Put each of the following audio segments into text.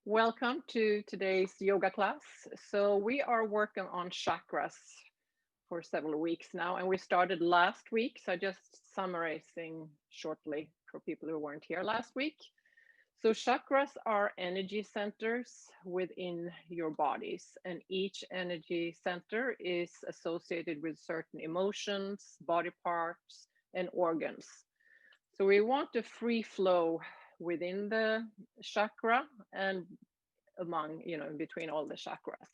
Welcome to today's yoga class. So we are working on chakras for several weeks now, and we started last week. So just summarizing shortly for people who weren't here last week. So chakras are energy centers within your bodies, and each energy center is associated with certain emotions, body parts, and organs. So we want a free flow within the chakra and among, in between all the chakras.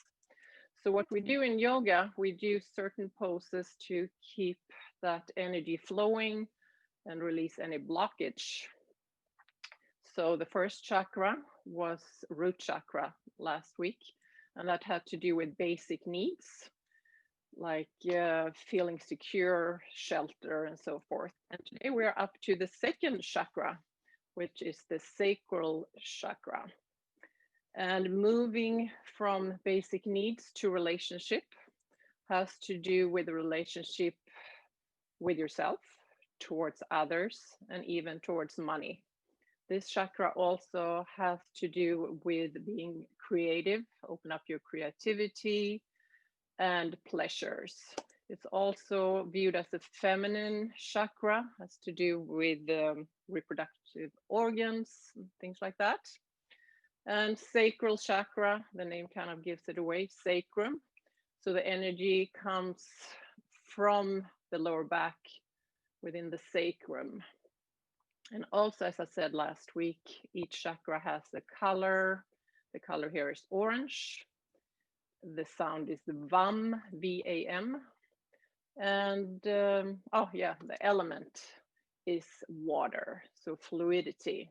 So what we do in yoga, we do certain poses to keep that energy flowing and release any blockage. So the first chakra was root chakra last week, and that had to do with basic needs like feeling secure, shelter, and so forth. And today we are up to the second chakra, which is the sacral chakra. And moving from basic needs to relationship has to do with the relationship with yourself, towards others, and even towards money. This chakra also has to do with being creative, open up your creativity and pleasures. It's also viewed as a feminine chakra, has to do with reproductive organs, things like that. And sacral chakra, the name kind of gives it away, sacrum. So the energy comes from the lower back within the sacrum. And also, as I said last week, each chakra has a color. The color here is orange. The sound is the VAM, V-A-M. And the element is water, so fluidity.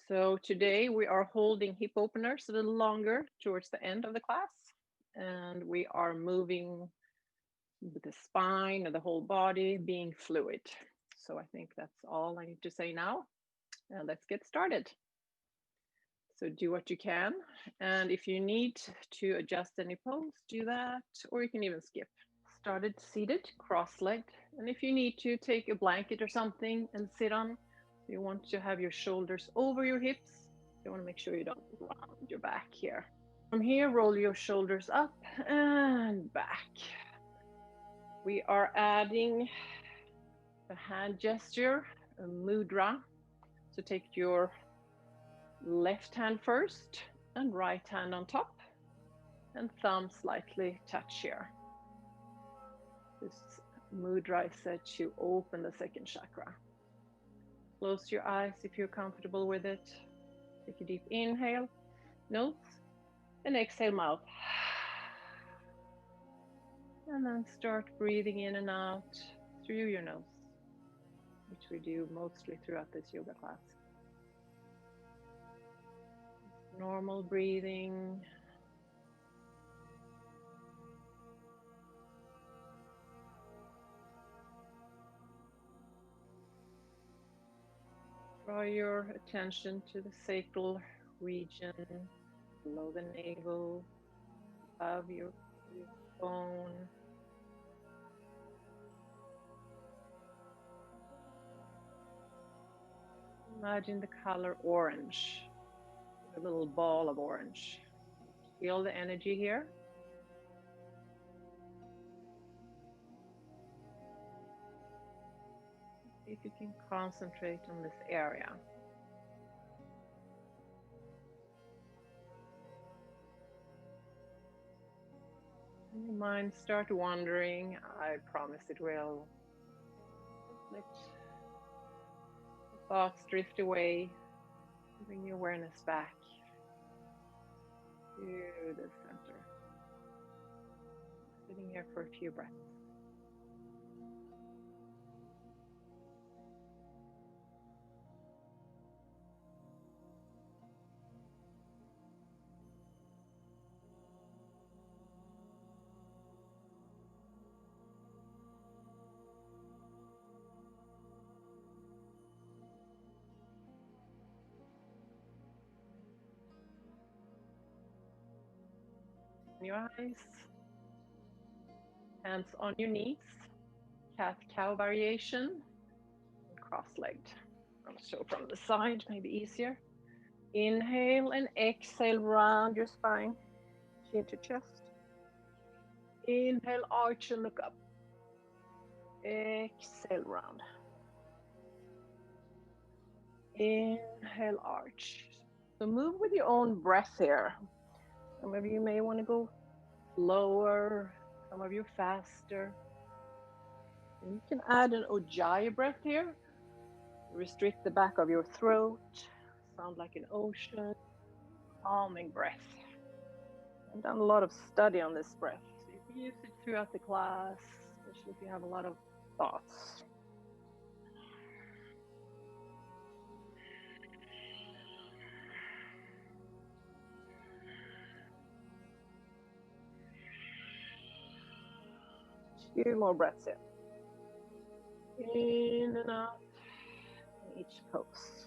So today we are holding hip openers a little longer towards the end of the class, and we are moving with the spine and the whole body being fluid. So I think that's all I need to say now, and let's get started. So do what you can, and if you need to adjust any pose, do that, or you can even skip. Started seated, cross-legged, and if you need to, take a blanket or something and sit on. You want to have your shoulders over your hips. You want to make sure you don't round your back here. From here, roll your shoulders up and back. We are adding a hand gesture, a mudra. So take your left hand first and right hand on top, and thumb slightly touch here. This mudra is said to open the second chakra. Close your eyes if you're comfortable with it. Take a deep inhale, nose, and exhale, mouth. And then start breathing in and out through your nose, which we do mostly throughout this yoga class. Normal breathing. Draw your attention to the sacral region, below the navel, above your bone. Imagine the color orange, a little ball of orange. Feel the energy here. See if you can concentrate on this area. And your mind start wandering. I promise it will. Let the thoughts drift away. Bring your awareness back to the center. Sitting here for a few breaths. Your eyes, hands on your knees, cat-cow variation, cross-legged. I'll show from the side, maybe easier. Inhale and exhale, round your spine, chin to chest. Inhale, arch and look up. Exhale, round. Inhale, arch. So move with your own breath here. Some of you may want to go slower, some of you faster. And you can add an ujjayi breath here. Restrict the back of your throat, sound like an ocean, calming breath. I've done a lot of study on this breath, so you can use it throughout the class, especially if you have a lot of thoughts. Few more breaths in. In and out in each pose.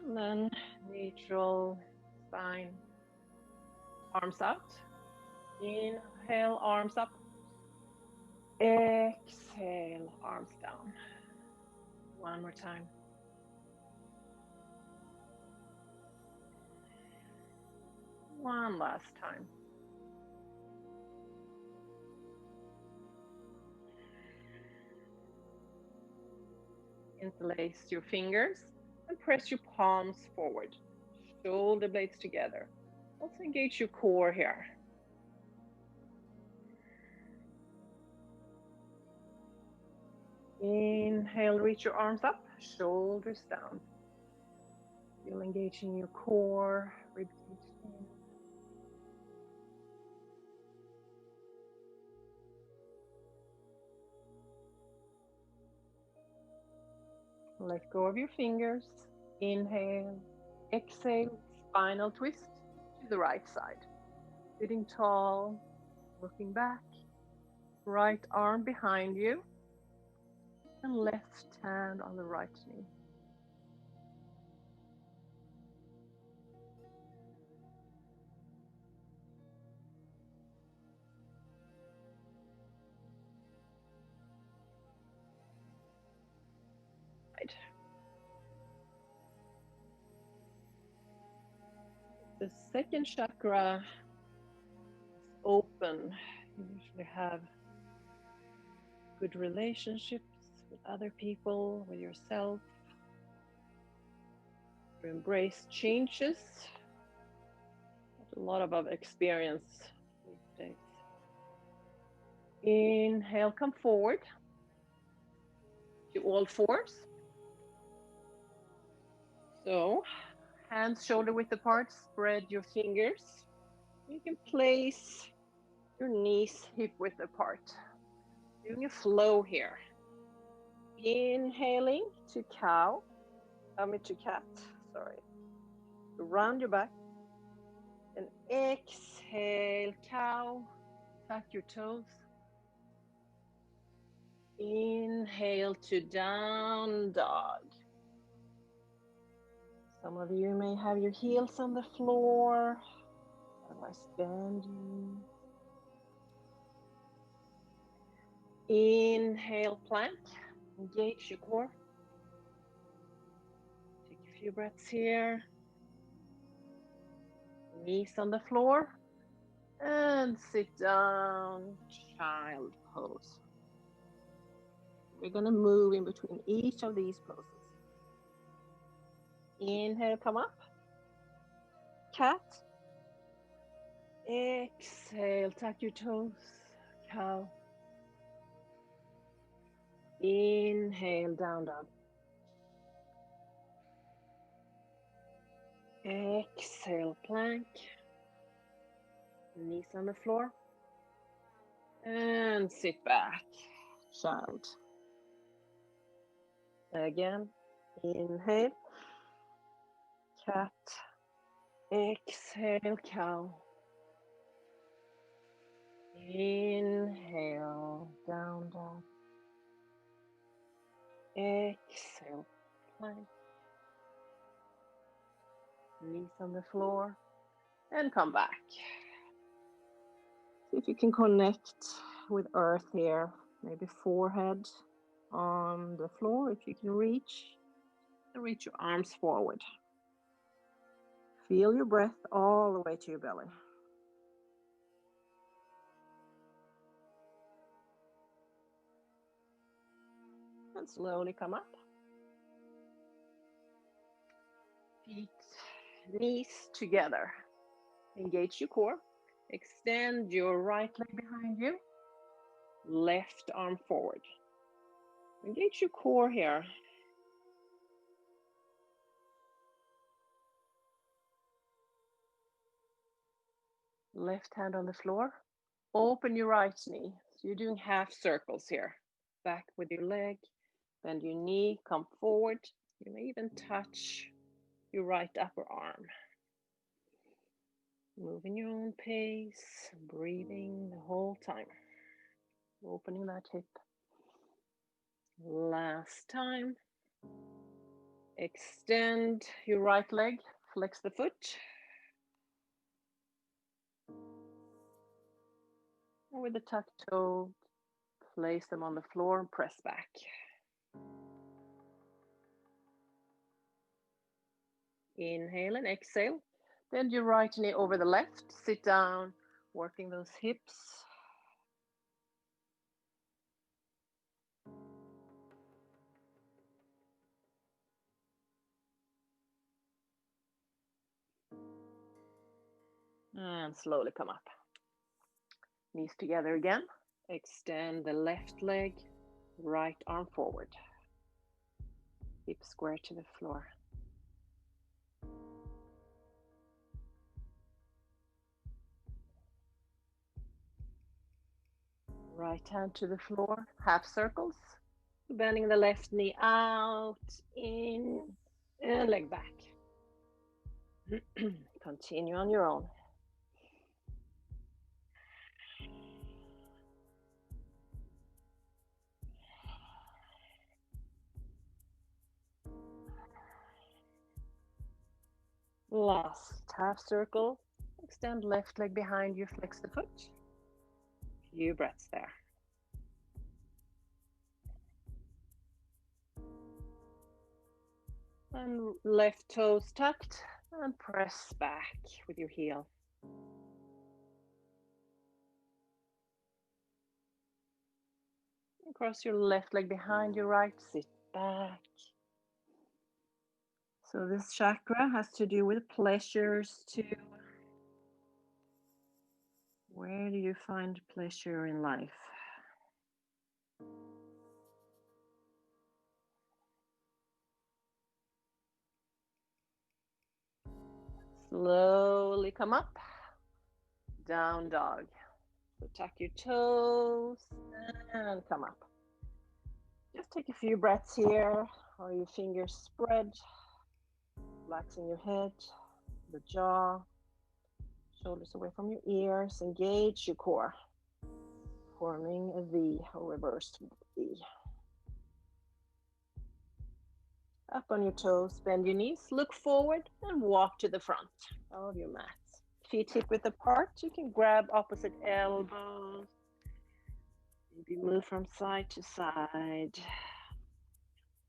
And then neutral spine, arms out. Inhale, arms up. Exhale, arms down. One more time. One last time. Interlace your fingers and press your palms forward. Shoulder blades together. Also engage your core here. Inhale, reach your arms up, shoulders down. Feel engaging your core, ribcage in. Let go of your fingers. Inhale, exhale, spinal twist to the right side. Sitting tall, looking back. Right arm behind you. And left hand on the right knee. The second chakra is open. You usually have good relationships with other people, with yourself. You embrace changes. There's a lot of experience these days. Inhale, come forward to all fours. So, hands shoulder width apart, spread your fingers. You can place your knees hip width apart. Doing a flow here. Inhaling to cow, to cat, sorry. Round your back. And exhale, cow. Tuck your toes. Inhale to down dog. Some of you may have your heels on the floor. Otherwise, bend your knees. Inhale, plank. Engage your core. Take a few breaths here. Knees on the floor. And sit down, child pose. We're going to move in between each of these poses. Inhale, come up. Cat. Exhale, tuck your toes. Cow. Inhale, down dog. Exhale, plank. Knees on the floor. And sit back, child. Again, inhale. Cat. Exhale, cow. Inhale, down dog. Exhale, plank. Knees on the floor. And come back. See if you can connect with earth here. maybe forehead on the floor if you can reach. And reach your arms forward. Feel your breath all the way to your belly. And slowly come up. Feet, knees together. Engage your core. Extend your right leg behind you. Left arm forward. Engage your core here. Left hand on the floor. Open your right knee. So you're doing half circles here. Back with your leg. Bend your knee. Come forward. You may even touch your right upper arm. Moving your own pace. Breathing the whole time. Opening that hip. Last time. Extend your right leg. Flex the foot. And with the tucked toe, place them on the floor and press back. Inhale and exhale. Bend your right knee over the left. Sit down, working those hips. And slowly come up. Knees together again. Extend the left leg, right arm forward. Hip square to the floor. Right hand to the floor, half circles. Bending the left knee out, in, and leg back. Continue on your own. Last half circle. Extend left leg behind you, flex the foot. Few breaths there. And left toes tucked and press back with your heel. Cross your left leg behind your right, sit back. So this chakra has to do with pleasures too. Where do you find pleasure in life? Slowly come up, down dog. So tuck your toes and come up. Just take a few breaths here, or your fingers spread, relaxing your head, the jaw, shoulders away from your ears. Engage your core, forming a V or reversed V. Up on your toes, bend your knees, look forward and walk to the front of your mat. Feet hip width apart. You can grab opposite elbows. Maybe move from side to side.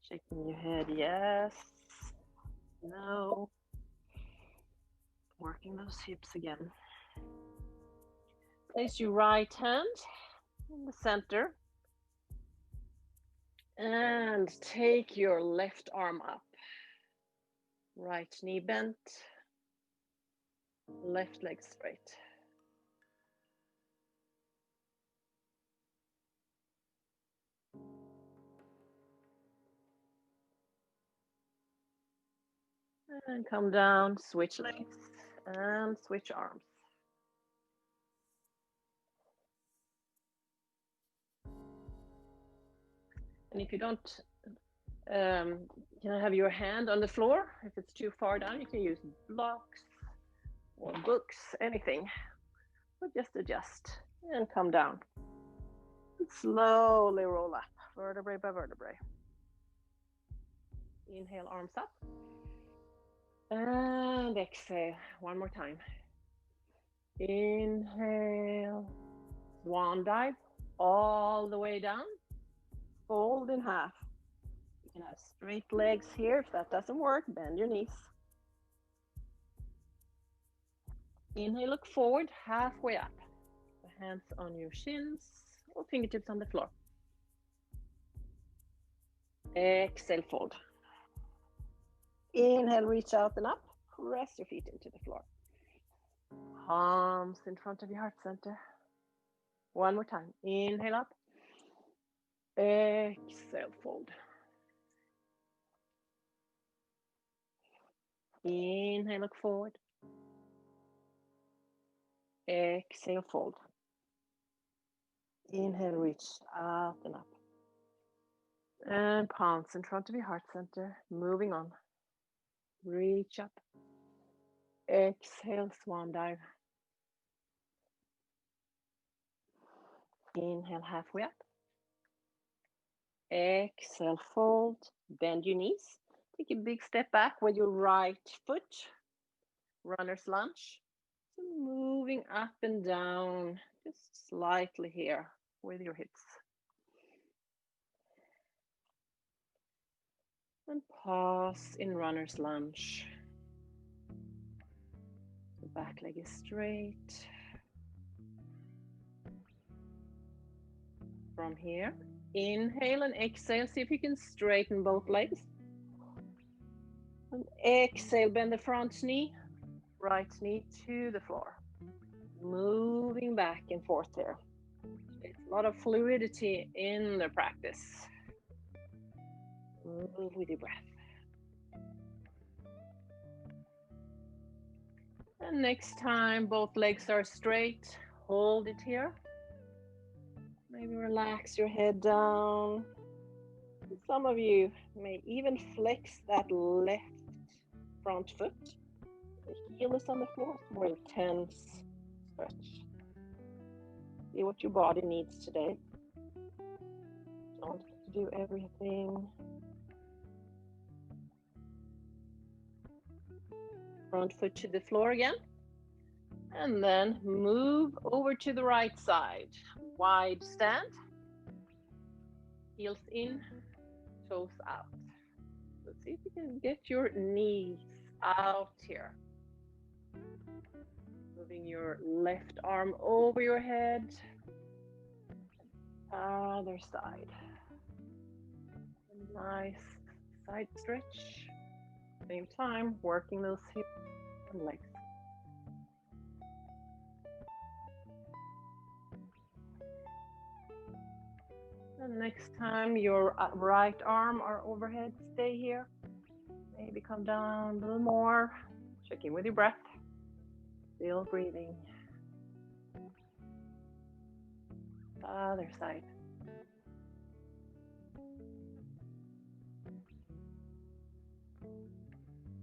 Shaking your head, yes, no. Working those hips again. Place your right hand in the center. And take your left arm up. Right knee bent. Left leg straight. And come down, switch legs and switch arms. And if you don't have your hand on the floor, if it's too far down, you can use blocks or books, anything. But just adjust and come down. And slowly roll up, vertebrae by vertebrae. Inhale, arms up. And exhale, one more time. Inhale, swan dive. all the way down. Fold in half. You can have straight legs here. If that doesn't work, bend your knees. Inhale, look forward, halfway up. The hands on your shins or fingertips on the floor. Exhale, fold. Inhale, reach out and up. Press your feet into the floor. Palms in front of your heart center. One more time. Inhale up. Exhale, fold. Inhale, look forward. Exhale, fold. Inhale, reach out and up. And palms in front of your heart center. Moving on. Reach up. Exhale, swan dive. Inhale, halfway up. Exhale, fold. Bend your knees. Take a big step back with your right foot. Runner's lunge. So moving up and down, just slightly here with your hips. And pause in runner's lunge. The back leg is straight. From here, inhale and exhale. See if you can straighten both legs. And exhale, bend the front knee, right knee to the floor. Moving back and forth there. It's a lot of fluidity in the practice. Move with your breath. And next time both legs are straight, hold it here. Maybe relax your head down. Some of you may even flex that left front foot. The heel is on the floor, more intense stretch. See what your body needs today. Don't have to do everything. Front foot to the floor again. And then move over to the right side. Wide stand. Heels in, toes out. Let's see if you can get your knees out here. Moving your left arm over your head. Other side. Nice side stretch. Same time, working those hips and legs. And next time your right arm are overhead, stay here. Maybe come down a little more. Check in with your breath. Still breathing. Other side.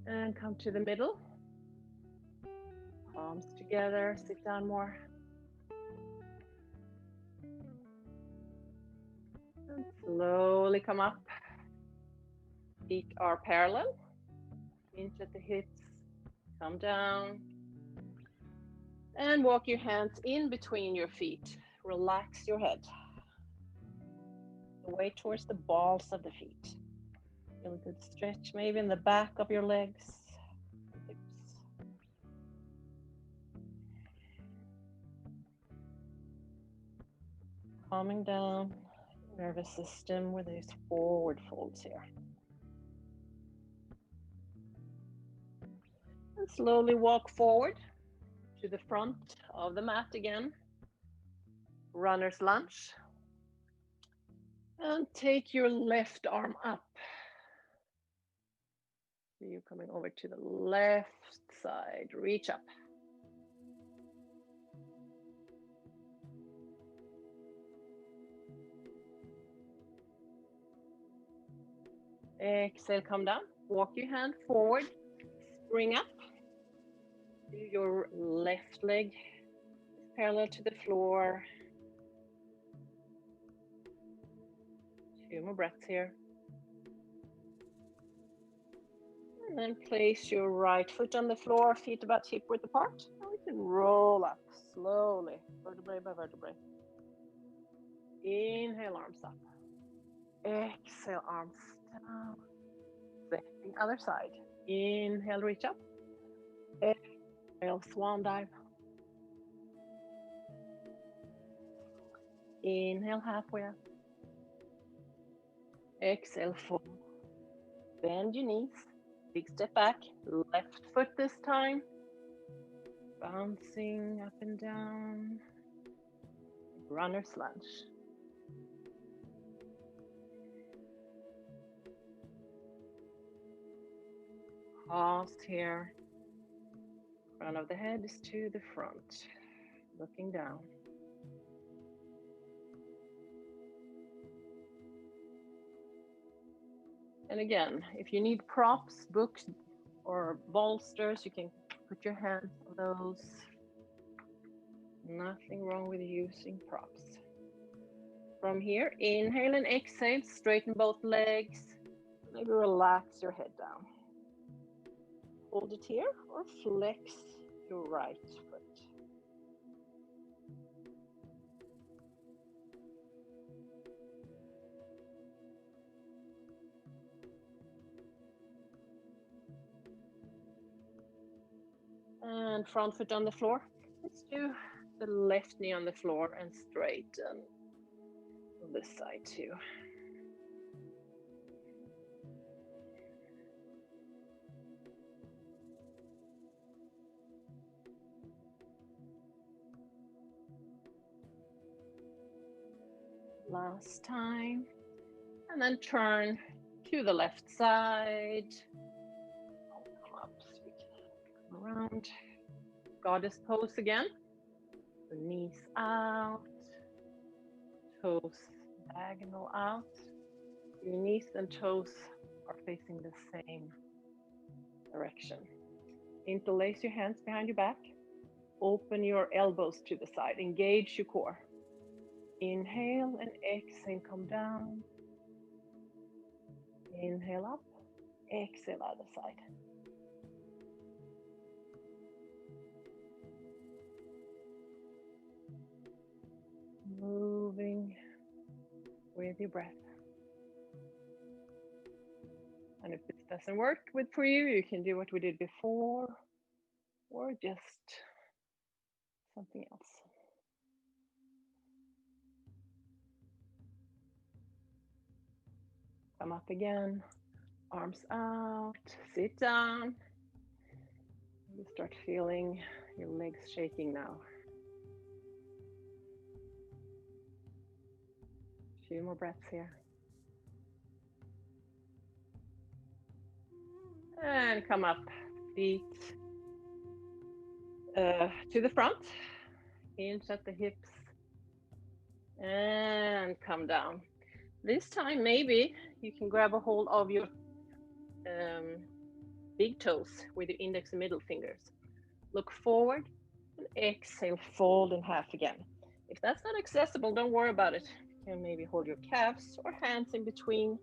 And come to the middle. Palms together, sit down more. And slowly come up. Feet are parallel. Pinch at the hips. Come down. And walk your hands in between your feet. Relax your head. The weight towards the balls of the feet. Feel a good stretch maybe in the back of your legs. Hips. Calming down nervous system with these forward folds here. And slowly walk forward to the front of the mat again. Runner's lunge. And take your left arm up. So you're coming over to the left side. Reach up. Exhale, come down. Walk your hand forward. Spring up. Your left leg is parallel to the floor. 2 more breaths here. And then place your right foot on the floor, feet about hip width apart. And we can roll up slowly, vertebrae by vertebrae. Inhale, arms up. Exhale, arms down. Same other side. Inhale, reach up. Exhale, swan dive. Inhale, halfway up. Exhale, fold. Bend your knees. Big step back. Left foot this time. Bouncing up and down. Runner's lunge. Pause here. Front of the head is to the front. Looking down. And again, if you need props, books, or bolsters, you can put your hands on those. Nothing wrong with using props. From here, inhale and exhale, straighten both legs. Maybe relax your head down. Hold it here or flex your right foot. And front foot on the floor. Let's do the left knee on the floor and straighten on this side too. Last time. And then turn to the left side. Come up so we can come around. Goddess pose again. The knees out. Toes diagonal out. Your knees and toes are facing the same direction. Interlace your hands behind your back. Open your elbows to the side. Engage your core. Inhale and exhale, come down. Inhale up, exhale other side. Moving with your breath. And if this doesn't work for you, you can do what we did before or just something else. Come up again, arms out, sit down. You start feeling your legs shaking now. A few more breaths here. And come up, feet to the front, hinge at the hips, and come down. This time, maybe you can grab a hold of your big toes with your index and middle fingers. Look forward and exhale, fold in half again. If that's not accessible, don't worry about it. You can maybe hold your calves or hands in between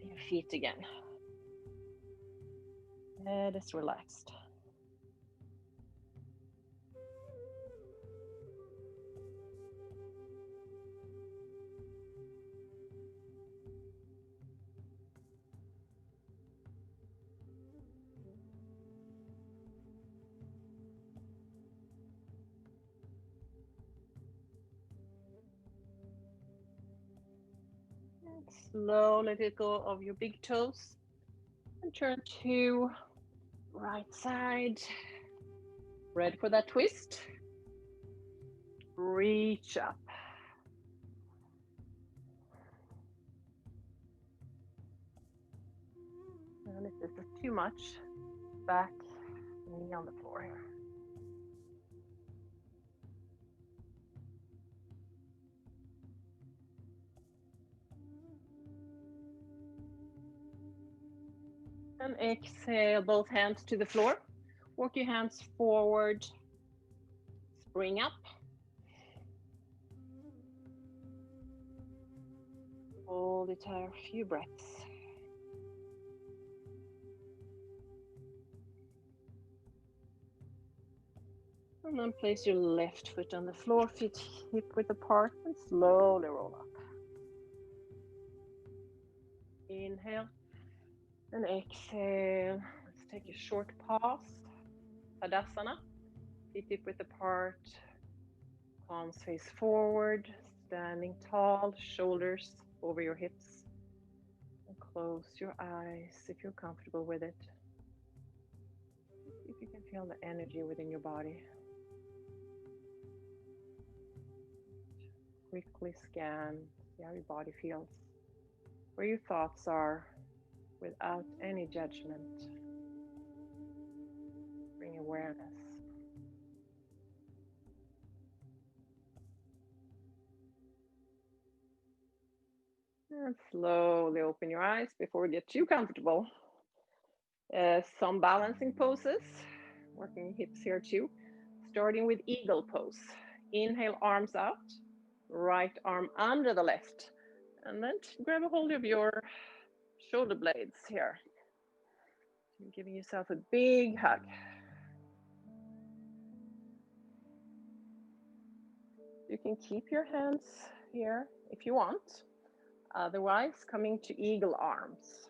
your feet again. Head is relaxed. And slowly let go of your big toes and turn to right side. Ready for that twist? Reach up. And if this is too much, back knee on the floor here. And exhale, both hands to the floor. Walk your hands forward. Spring up. Hold it here a few breaths. And then place your left foot on the floor, feet hip width apart, and slowly roll up. Inhale and exhale. Let's take a short pause. Svadhisthana, feet hip width apart, palms face forward, standing tall, shoulders over your hips. And close your eyes if you're comfortable with it. If you can feel the energy within your body. Quickly scan, see how your body feels, where your thoughts are, without any judgment. Bring awareness. And slowly open your eyes before we get too comfortable. Some balancing poses, working hips here too. Starting with eagle pose. Inhale, arms out, right arm under the left, and then grab a hold of your shoulder blades here. You're giving yourself a big hug. You can keep your hands here if you want. Otherwise, coming to eagle arms.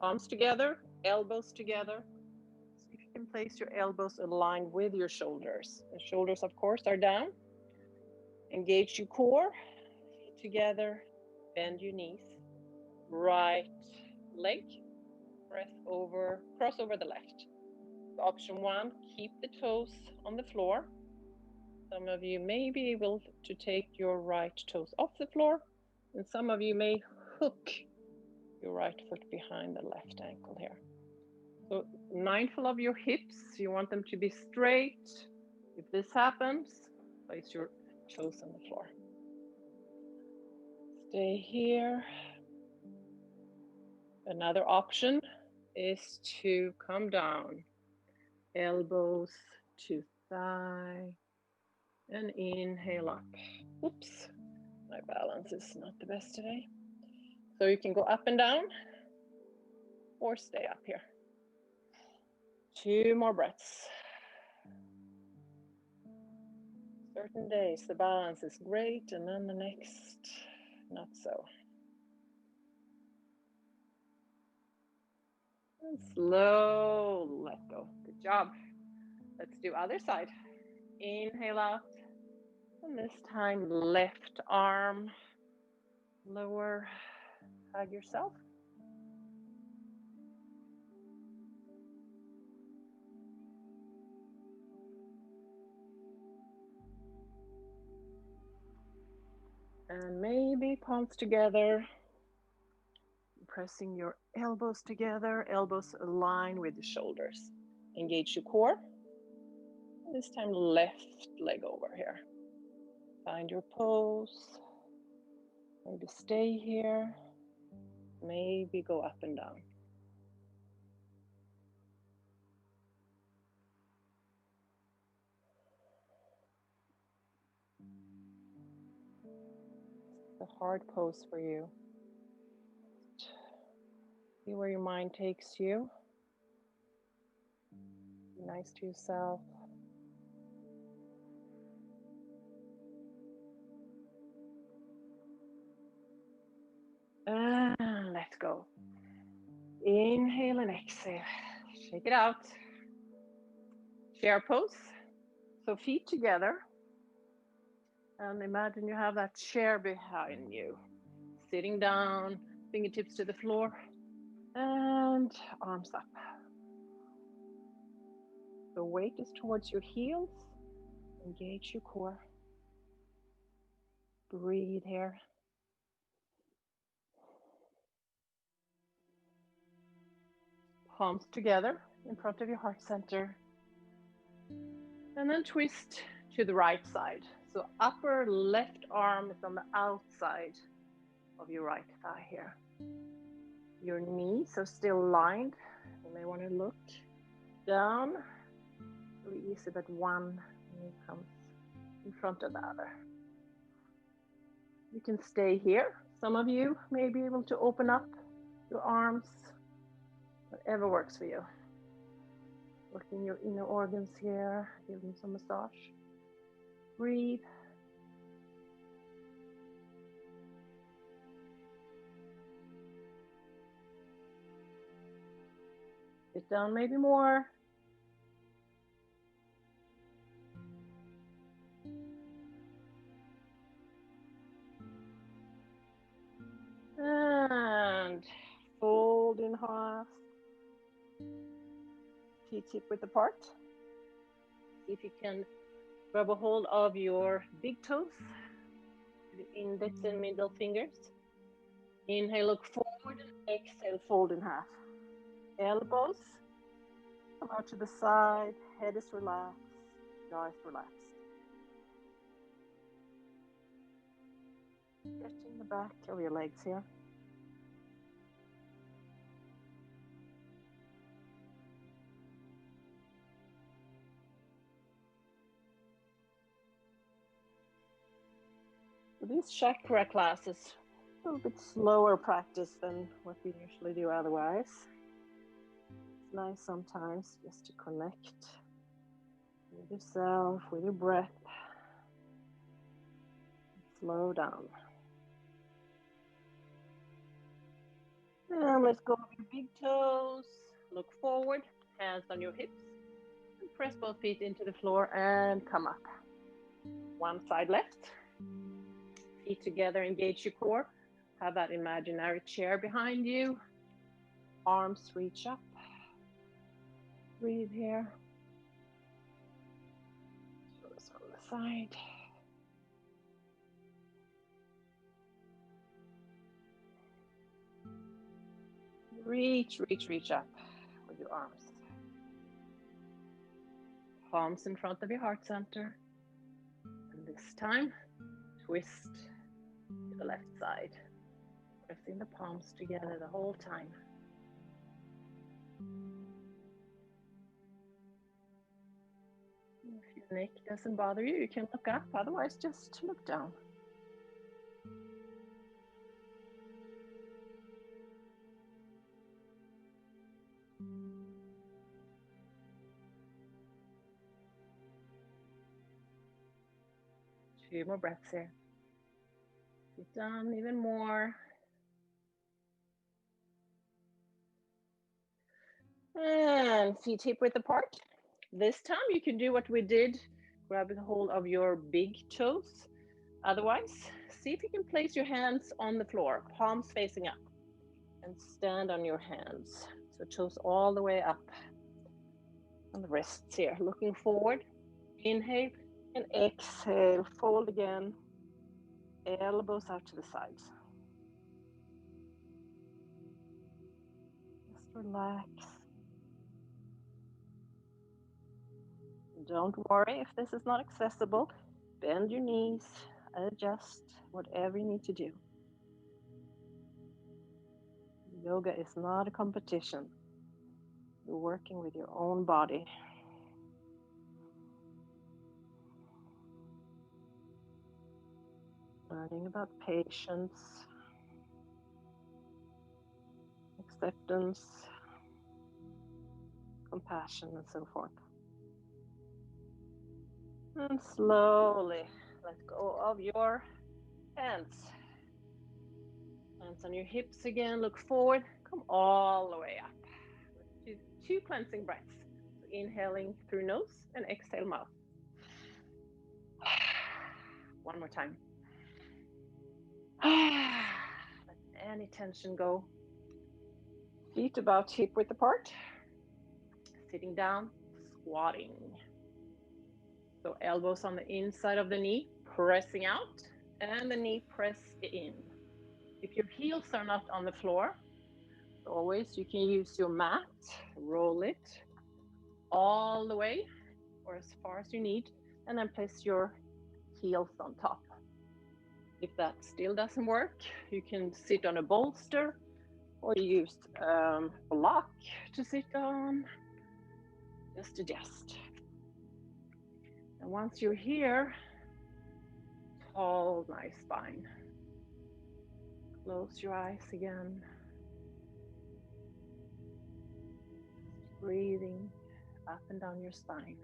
Palms together, elbows together. See if you can place your elbows aligned with your shoulders. The shoulders, of course, are down. Engage your core. Feet together. Bend your knees. Right leg. Cross over the left. So option 1, keep the toes on the floor. Some of you may be able to take your right toes off the floor, and some of you may hook your right foot behind the left ankle here. So mindful of your hips, you want them to be straight. If this happens, place your toes on the floor. Stay here. Another option is to come down, elbows to thigh, and inhale up. Oops, my balance is not the best today. So you can go up and down or stay up here. 2 more breaths. Certain days the balance is great, and then the next, not so. And slow, let go. Good job. Let's do other side. Inhale out. And this time, left arm lower. Hug yourself. And maybe palms together. Pressing your elbows together, elbows align with the shoulders. Engage your core. This time, left leg over here. Find your pose. Maybe stay here. Maybe go up and down. It's a hard pose for you. See where your mind takes you. Be nice to yourself. And let go. Inhale and exhale. Shake it out. Chair pose. So feet together. And imagine you have that chair behind you. Sitting down, fingertips to the floor. And arms up. The weight is towards your heels. Engage your core. Breathe here. Palms together in front of your heart center. And then twist to the right side. So upper left arm is on the outside of your right thigh here. Your knees are still lined. You may want to look down. Really easy, but one knee comes in front of the other. You can stay here. Some of you may be able to open up your arms, whatever works for you. Working your inner organs here, give them some massage. Breathe. Sit down maybe more. And fold in half. Feet hip width apart. See if you can grab a hold of your big toes, the index and middle fingers. Inhale, look forward, and exhale, fold in half. Elbows come out to the side, head is relaxed, jaw is relaxed. Stretching the back of your legs here. So these chakra classes, a little bit slower practice than what we usually do otherwise. It's nice sometimes just to connect with yourself, with your breath. Slow down. And let's go with your big toes. Look forward, hands on your hips. And press both feet into the floor and come up. One side left. Feet together, engage your core. Have that imaginary chair behind you. Arms reach up. Breathe here. Shoulders on the side. Reach up with your arms. Palms in front of your heart center. And this time, twist to the left side. Pressing the palms together the whole time. If your neck doesn't bother you, you can look up. Otherwise, just look down. Few more breaths here. Sit down even more. And feet hip width apart. This time you can do what we did, grabbing hold of your big toes. Otherwise, see if you can place your hands on the floor, palms facing up, and stand on your hands. So toes all the way up. And the wrists here, looking forward. Inhale and exhale, fold again. Elbows out to the sides. Just relax. Don't worry if this is not accessible. Bend your knees, adjust, whatever you need to do. Yoga is not a competition. You're working with your own body. Learning about patience, acceptance, compassion, and so forth. And slowly let go of your hands. Hands on your hips again, look forward, come all the way up. Let's do 2 cleansing breaths. So inhaling through nose and exhale mouth. One more time. Let any tension go. Feet about hip width apart. Sitting down, squatting. So elbows on the inside of the knee, pressing out, and the knee press in. If your heels are not on the floor, always you can use your mat, roll it all the way or as far as you need, and then place your heels on top. If that still doesn't work, you can sit on a bolster or use a block to sit on. Just adjust. And once you're here, tall, nice spine. Close your eyes again. Breathing up and down your spine.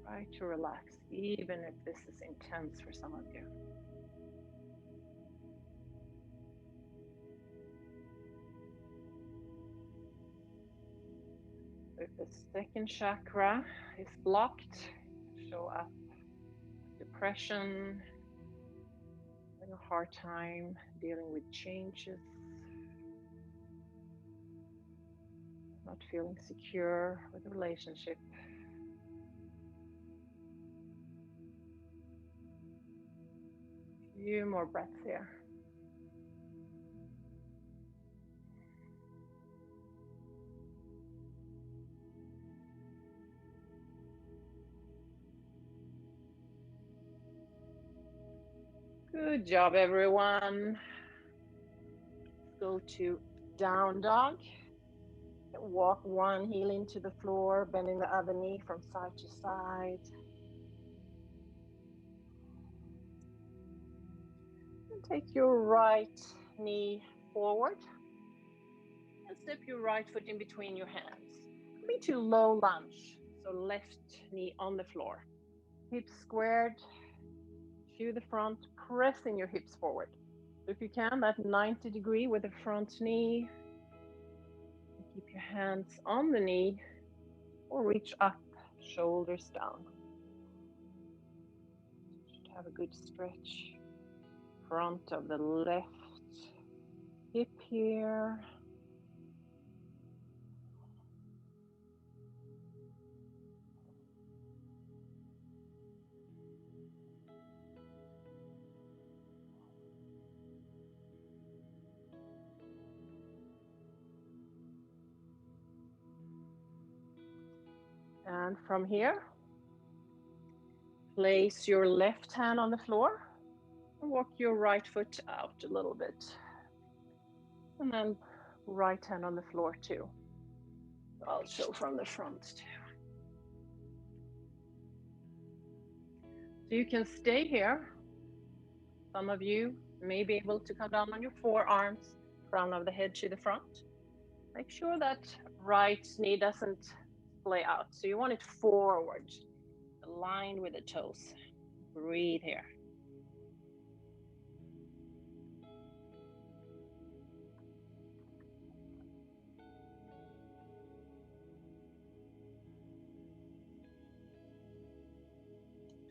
Try to relax, even if this is intense for some of you. If the second chakra is blocked, show up depression, having a hard time dealing with changes, not feeling secure with the relationship. A few more breaths here. Good job, everyone. Go to down dog. Walk one heel into the floor, bending the other knee from side to side. And take your right knee forward and step your right foot in between your hands. Come into low lunge, so left knee on the floor. Hips squared to the front, pressing your hips forward. So if you can, that 90 degree with the front knee. Keep your hands on the knee or reach up, shoulders down. Just have a good stretch. Front of the left hip here. And from here, place your left hand on the floor and walk your right foot out a little bit. And then right hand on the floor too. I'll show from the front too. So you can stay here. Some of you may be able to come down on your forearms, crown of the head to the front. Make sure that right knee doesn't splay out. So you want it forward, aligned with the toes. Breathe here.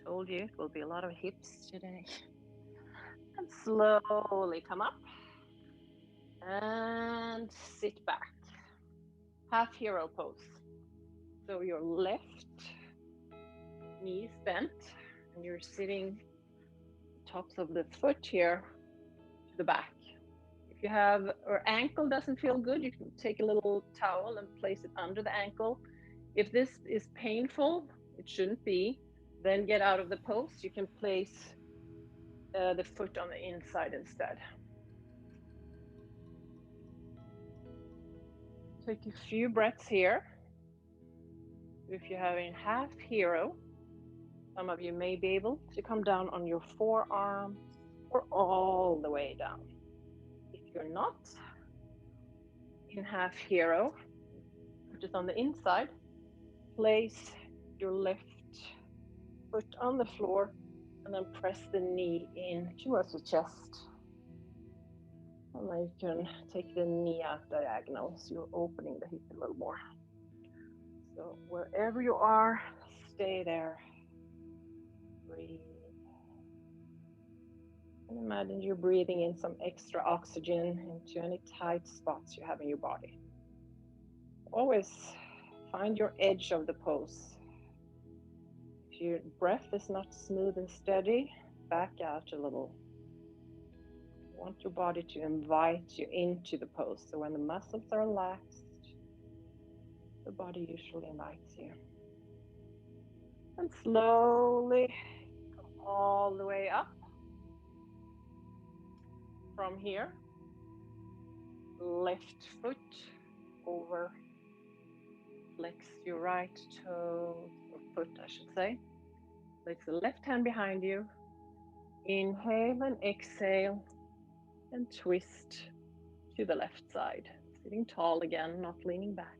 Told you it will be a lot of hips today. And slowly come up and sit back. Half hero pose. So your left knee is bent and you're sitting tops of the foot here to the back. If you have, or ankle doesn't feel good, you can take a little towel and place it under the ankle. If this is painful, it shouldn't be, then get out of the pose. You can place the foot on the inside instead. Take a few breaths here. If you're having half hero, some of you may be able to come down on your forearm or all the way down. If you're not in half hero, put it on the inside, place your left foot on the floor and then press the knee in towards the chest. And then you can take the knee out diagonal, so you're opening the hip a little more. So wherever you are, stay there. Breathe. And imagine you're breathing in some extra oxygen into any tight spots you have in your body. Always find your edge of the pose. If your breath is not smooth and steady, back out a little. You want your body to invite you into the pose. So when the muscles are relaxed, the body usually invites you. And slowly come all the way up. From here, left foot over, flex your right toe, or foot I should say. Place the left hand behind you. Inhale and exhale and twist to the left side. So Sitting tall again, not leaning back.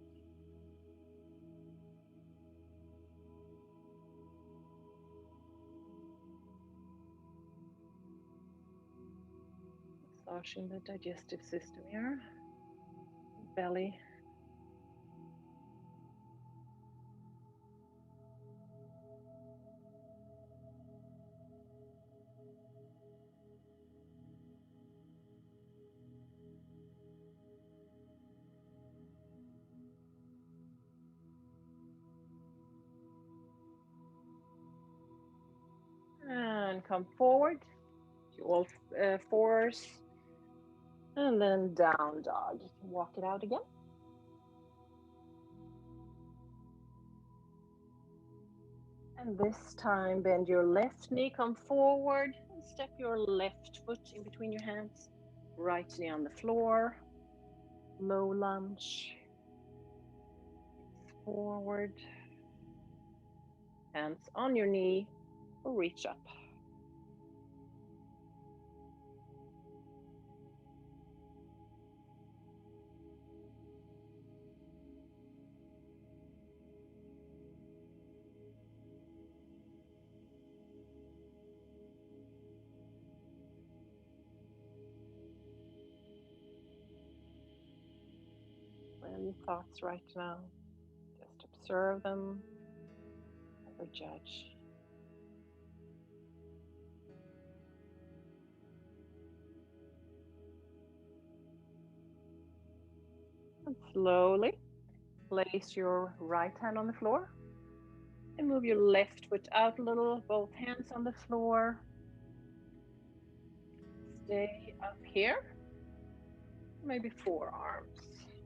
Massaging the digestive system here, belly. And come forward to all fours. And then down dog. You can walk it out again. And this time, bend your left knee, come forward, and step your left foot in between your hands. Right knee on the floor. Low lunge. Forward. Hands on your knee, or reach up. Any thoughts right now? Just observe them, never judge. And slowly place your right hand on the floor and move your left foot out a little, both hands on the floor. Stay up here, maybe forearms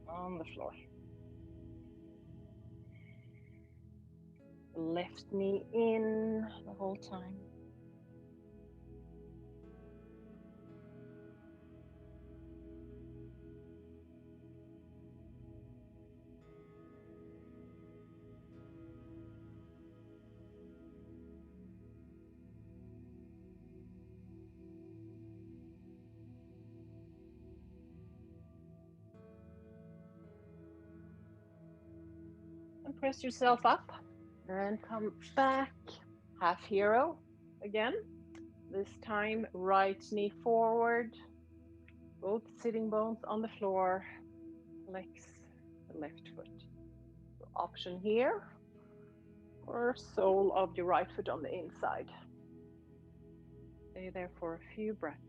on the floor. Left knee in the whole time. And press yourself up and come back. Half hero again. This time, right knee forward, both sitting bones on the floor, flex the left foot. So option here, or sole of your right foot on the inside. Stay there for a few breaths.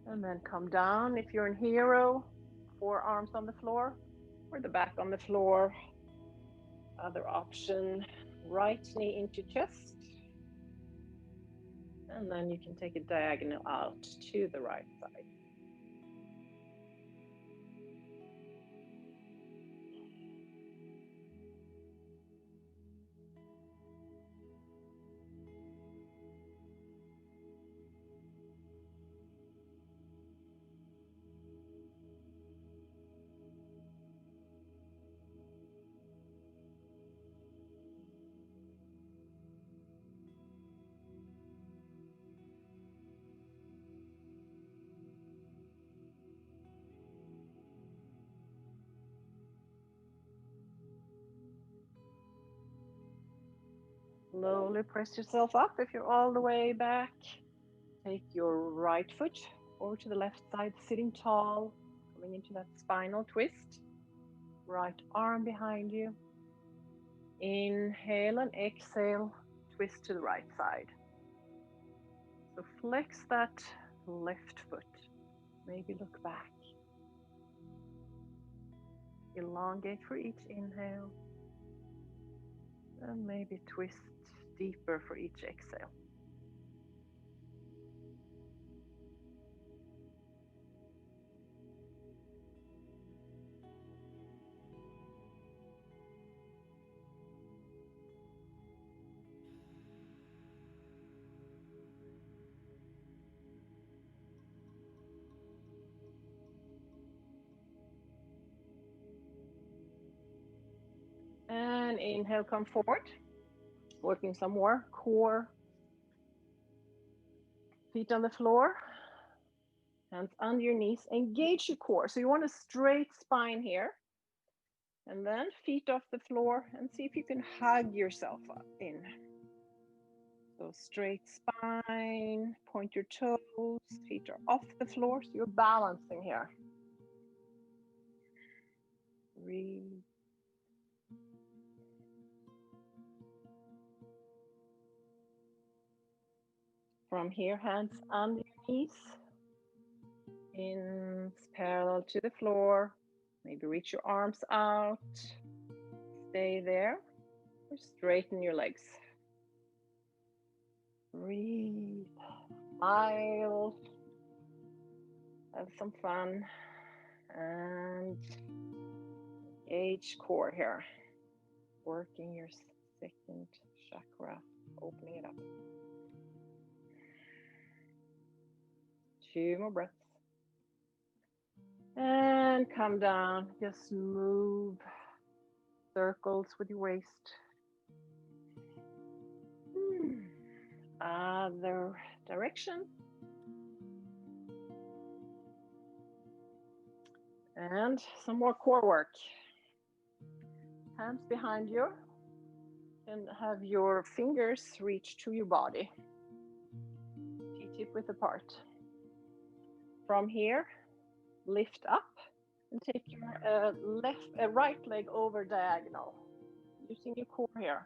And then come down if you're in hero, forearms on the floor, or the back on the floor. Other option, right knee into chest. And then you can take a diagonal out to the right side. Slowly press yourself up if you're all the way back. Take your right foot over to the left side, sitting tall, coming into that spinal twist. Right arm behind you. Inhale and exhale, twist to the right side. So flex that left foot. Maybe look back. Elongate for each inhale. And maybe twist deeper for each exhale. And inhale, come forward. Working some more core. Feet on the floor, hands under your knees, engage your core. So you want a straight spine here. And then feet off the floor and see if you can hug yourself up in. So straight spine, point your toes, feet are off the floor, so you're balancing here. Breathe. From here, hands under your knees. Hands parallel to the floor. Maybe reach your arms out. Stay there. Or straighten your legs. Breathe. Smile. Have some fun. And engage core here. Working your second chakra. Opening it up. 2 more breaths. And come down. Just move circles with your waist. Other direction. And some more core work. Hands behind you. And have your fingers reach to your body. Feet hip width apart. From here, lift up and take your right leg over diagonal. Using your core here.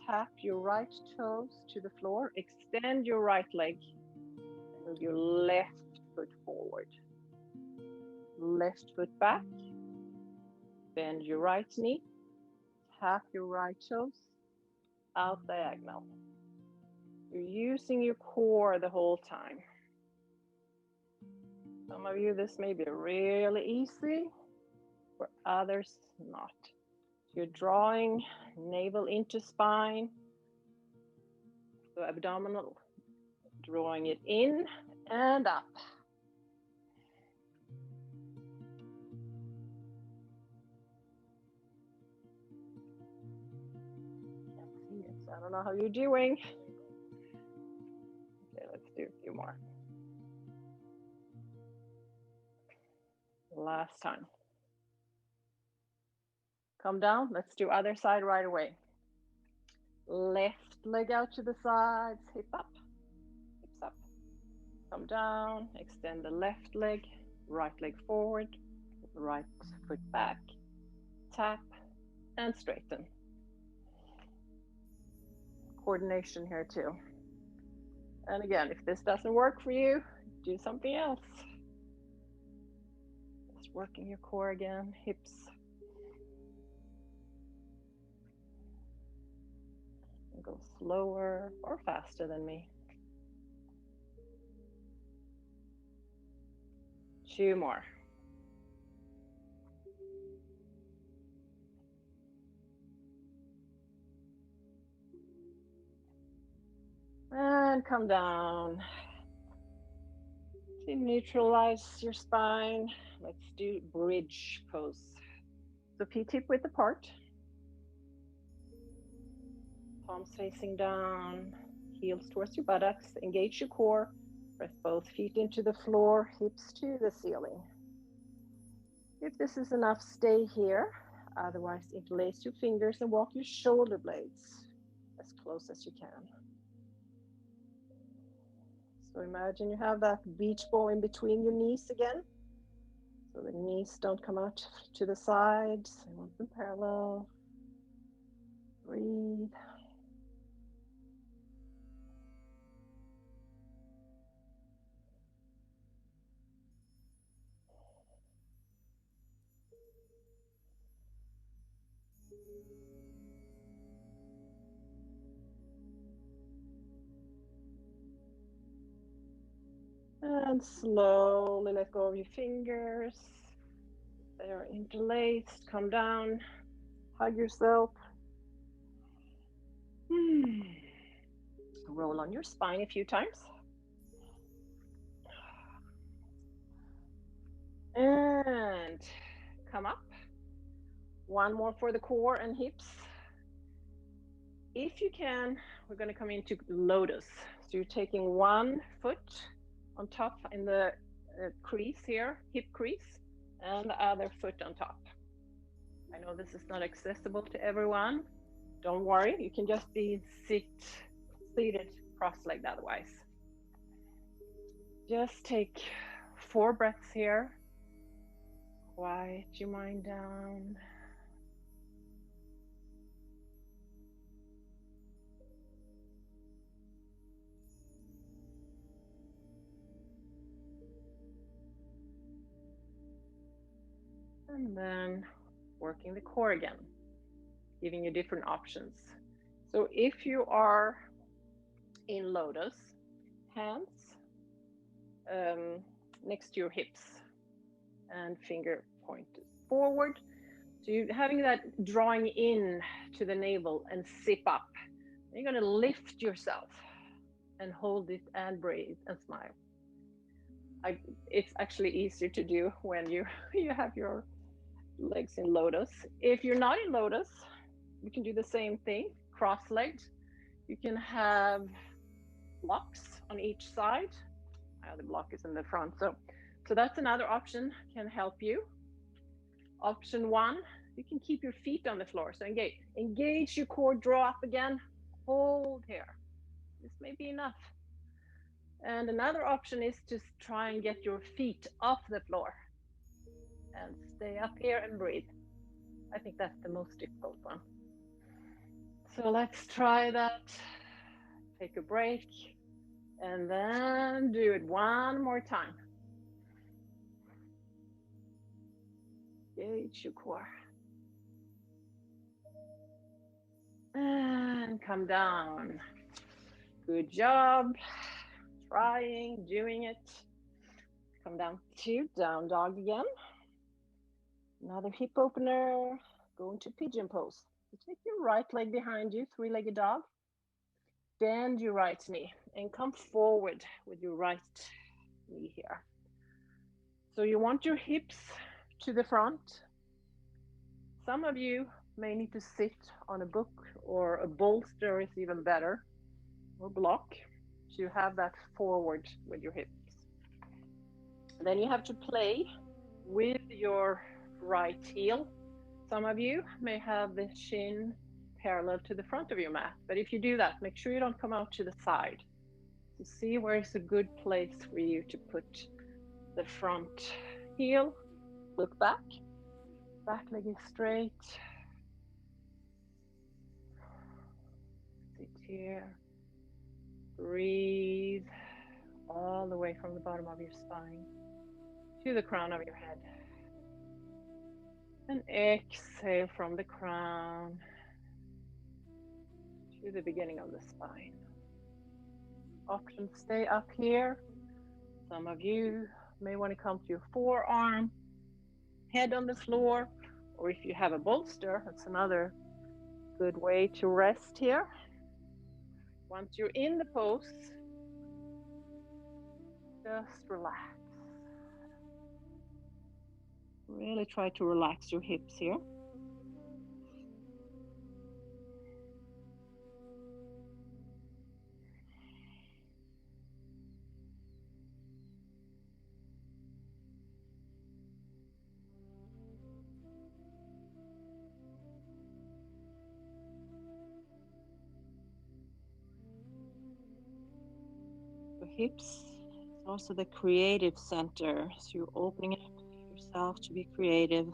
Tap your right toes to the floor. Extend your right leg. And move your left foot forward. Left foot back. Bend your right knee. Tap your right toes. Out diagonal. You're using your core the whole time. Some of you, this may be really easy. For others, not. You're drawing navel into spine. So abdominal, drawing it in and up. Can't see it, so I don't know how you're doing. Okay, let's do a few more. Last time. Come down. Let's do other side right away. Left leg out to the sides, hip up, hips up. Come down, extend the left leg, right leg forward, right foot back, tap, and straighten. Coordination here too. And again, if this doesn't work for you, do something else. Just working your core again, hips. Go slower or faster than me. 2 more. And come down. To neutralize your spine, let's do bridge pose. So feet hip width apart. Palms facing down, heels towards your buttocks, engage your core, press both feet into the floor, hips to the ceiling. If this is enough, stay here. Otherwise, interlace your fingers and walk your shoulder blades as close as you can. So imagine you have that beach ball in between your knees again. So the knees don't come out to the sides. I want them parallel. Breathe. And slowly let go of your fingers. They are interlaced. Come down. Hug yourself. Roll on your spine a few times. And come up. One more for the core and hips. If you can, we're going to come into lotus. So you're taking one foot on top in the crease here, hip crease, and the other foot on top. I know this is not accessible to everyone. Don't worry, you can just be seated cross-legged otherwise. Just take 4 breaths here. Quiet your mind down. And then working the core again, giving you different options. So if you are in lotus, hands next to your hips and finger pointed forward. So you're having that drawing in to the navel and zip up. You're going to lift yourself and hold it and breathe and smile. It's actually easier to do when you have your legs in lotus. If you're not in lotus, you can do the same thing, cross-legged. You can have blocks on each side. The block is in the front, so that's another option, can help you. Option 1, you can keep your feet on the floor. So engage your core, draw up again, hold here. This may be enough. And another option is to try and get your feet off the floor and stay up here and breathe. I think that's the most difficult one. So let's try that. Take a break and then do it one more time. Engage your core. And come down. Good job. Trying, doing it. Come down to down dog again. Another hip opener. Go into pigeon pose. You take your right leg behind you, 3-legged dog. Bend your right knee and come forward with your right knee here. So you want your hips to the front. Some of you may need to sit on a book, or a bolster is even better, or block. So you have that forward with your hips. Then you have to play with your right heel. Some of you may have the shin parallel to the front of your mat, but if you do that, make sure you don't come out to the side. So see where is a good place for you to put the front heel. Look back. Back leg is straight. Sit here. Breathe all the way from the bottom of your spine to the crown of your head. And exhale from the crown to the beginning of the spine. Options stay up here. Some of you may want to come to your forearm, head on the floor, or if you have a bolster, that's another good way to rest here. Once you're in the pose, just relax. Really try to relax your hips here. The hips is also the creative center, so you're opening up yourself to be creative,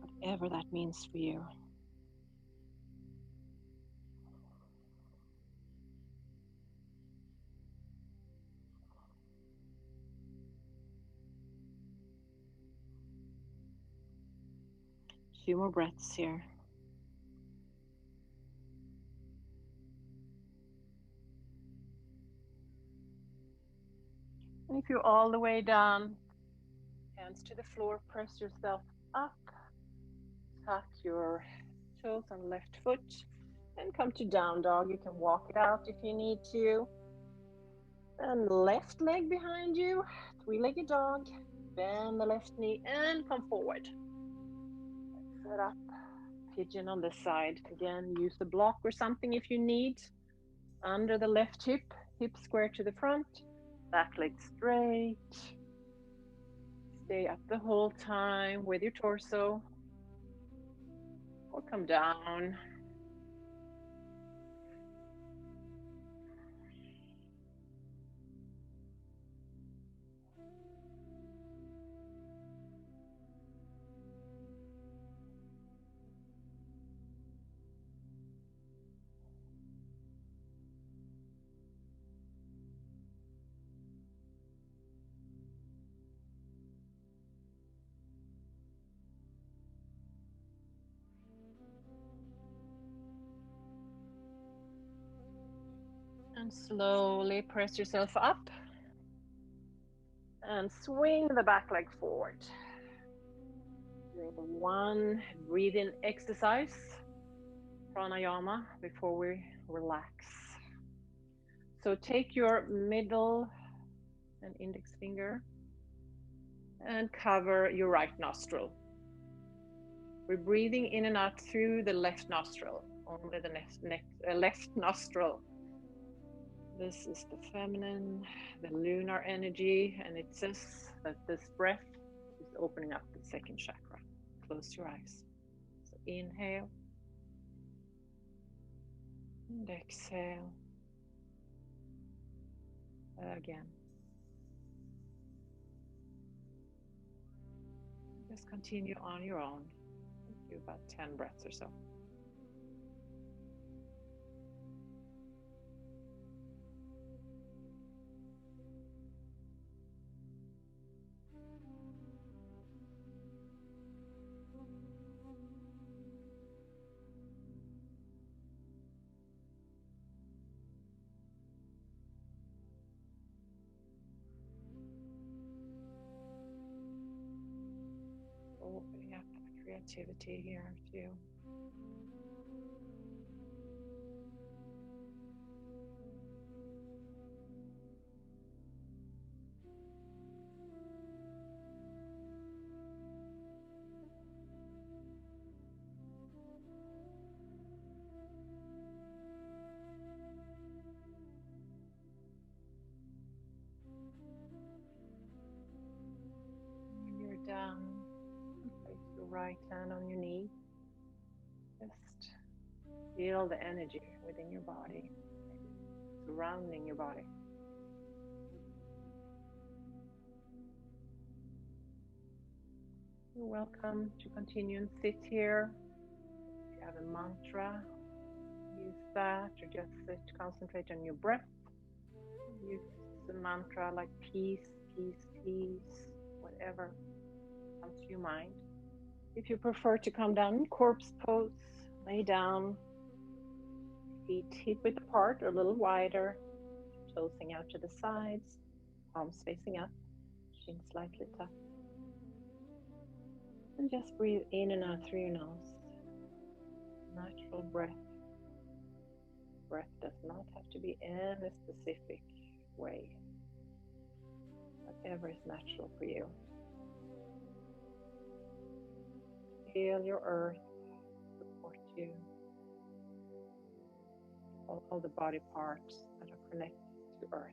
whatever that means for you. Few more breaths here. And if you're all the way down, hands to the floor, press yourself up, tuck your toes on left foot, and come to down dog. You can walk it out if you need to. And left leg behind you, 3-legged dog. Bend the left knee and come forward. Set up, pigeon on this side. Again, use the block or something if you need. Under the left hip, hip square to the front, back leg straight. Stay up the whole time with your torso, or come down. And slowly press yourself up and swing the back leg forward. Doing one breathing exercise, pranayama, before we relax. So take your middle and index finger and cover your right nostril. We're breathing in and out through the left nostril, only the left nostril. This is the feminine, the lunar energy, and it says that this breath is opening up the second chakra. Close your eyes. So inhale and exhale. Again. Just continue on your own. Do about 10 breaths or so. Opening up creativity here too. When you're done, place your right hand on your knee. Just feel the energy within your body, surrounding your body. You're welcome to continue and sit here. If you have a mantra, use that, or just sit, concentrate on your breath. Use the mantra like peace, peace, peace, whatever comes to your mind. If you prefer to come down in corpse pose, lay down, feet hip width apart or a little wider, toesing out to the sides, palms facing up, chin slightly tucked. And just breathe in and out through your nose. Natural breath. Breath does not have to be in a specific way. Whatever is natural for you. Feel your earth support you. All the body parts that are connected to earth.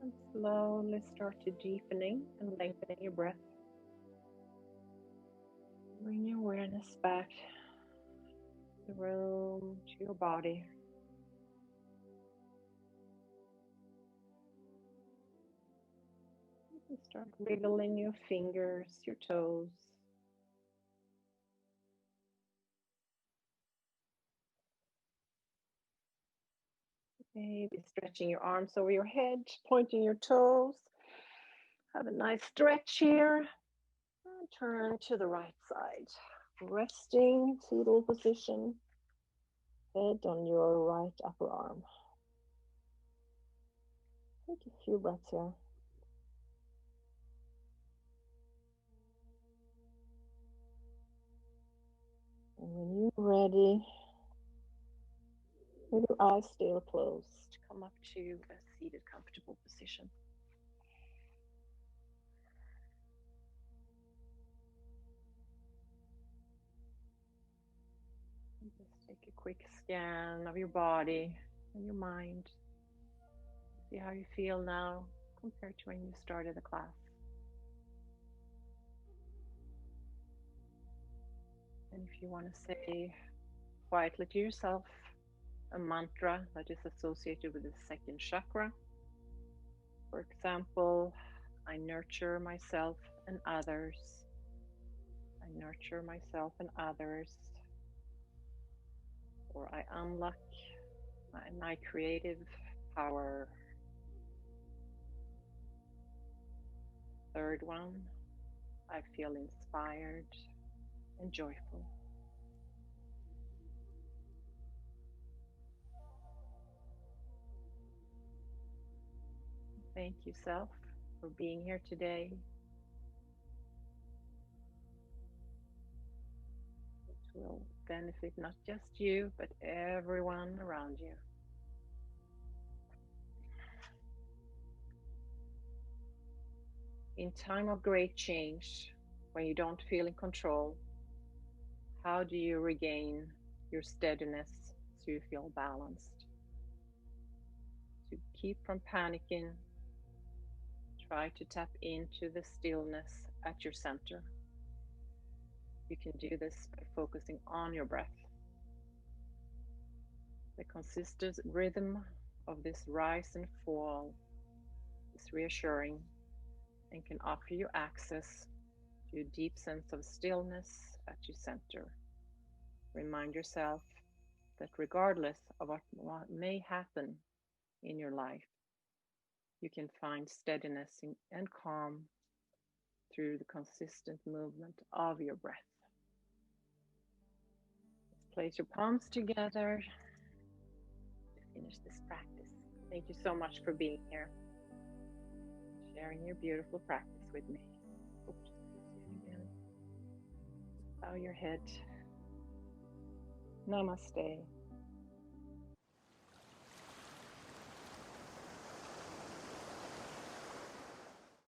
And slowly start to deepening and lengthening your breath. Bring your awareness back the room, to your body. You can start wiggling your fingers, your toes. Maybe stretching your arms over your head, pointing your toes. Have a nice stretch here. And turn to the right side. Resting fetal position. Head on your right upper arm. Take a few breaths here. And when you're ready, with your eyes still closed, come up to a seated, comfortable position. And just take a quick scan of your body and your mind. See how you feel now compared to when you started the class. And if you want to say quietly to yourself a mantra that is associated with the second chakra, for example, I nurture myself and others. I nurture myself and others. Or I unlock my creative power. Third one, I feel inspired and joyful. Thank you, self, for being here today. It will benefit not just you, but everyone around you. In time of great change, when you don't feel in control, how do you regain your steadiness so you feel balanced? To keep from panicking, try to tap into the stillness at your center. You can do this by focusing on your breath. The consistent rhythm of this rise and fall is reassuring and can offer you access to a deep sense of stillness at your center. Remind yourself that regardless of what may happen in your life, you can find steadiness and calm through the consistent movement of your breath. Let's place your palms together to finish this practice. Thank you so much for being here, sharing your beautiful practice with me. Oops, again. Bow your head. Namaste.